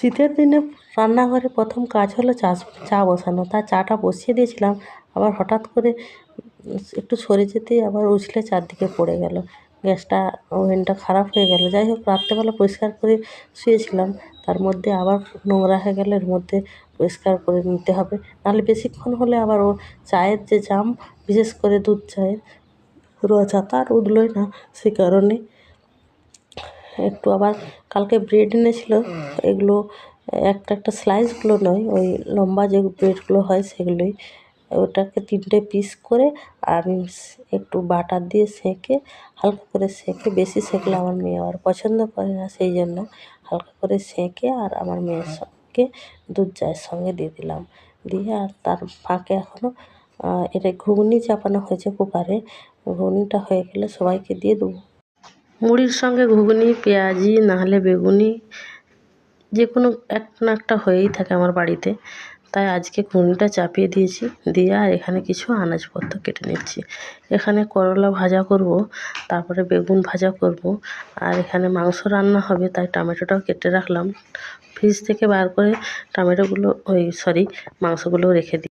শীতের দিনে রান্নাঘরে প্রথম কাজ হলো চা বসানো। তার চাটা বসিয়ে দিয়েছিলাম, আবার হঠাৎ করে একটু সরে যেতেই আবার উছলে চারদিকে পড়ে গেল। গ্যাসটা ওভেনটা খারাপ হয়ে গেল। যাই হোক, রাত্রেবেলা পরিষ্কার করে শুয়েছিলাম, তার মধ্যে আবার নোংরা হয়ে গেলে এর মধ্যে পরিষ্কার করে নিতে হবে, নাহলে বেশিক্ষণ হলে আবার ও চায়ের যে জাম, বিশেষ করে দুধ চায়ের রচা তার উঠলই না। সে কারণে একটু আবার কালকে ব্রেড এনেছিল, এগুলো একটা একটা স্লাইসগুলো নয়, ওই লম্বা যে ব্রেডগুলো হয় সেগুলোই। ওটাকে 3টে পিস করে আমি একটু বাটার দিয়ে সেঁকে, হালকা করে সেঁকে, বেশি সেঁকলে আমার মেয়ে আবার পছন্দ করে না, সেই জন্য হালকা করে সেঁকে আর আমার মেয়ের সঙ্গে দুধ চায়ের সঙ্গে দিয়ে দিলাম। দিয়ে আর তার ফাঁকে এখনও এটা ঘুগনি চাপানো হয়েছে কুকারে। ঘুগনিটা হয়ে গেলে সবাইকে দিয়ে দেবো। মুড়ির সঙ্গে ঘুগনি, পেঁয়াজি নাহলে বেগুনি, যে কোনো একটা না একটা হয়েই থাকে আমার বাড়িতে। তাই আজকে ঘুগনিটা চাপিয়ে দিয়েছি, দিয়ে আর এখানে কিছু আনাজপত্র কেটে নিচ্ছি। এখানে করলা ভাজা করব, তারপরে বেগুন ভাজা করব, আর এখানে মাংস রান্না হবে, তাই টমেটোটাও কেটে রাখলাম। ফ্রিজ থেকে বার করে টমেটোগুলো মাংসগুলো রেখে দিই।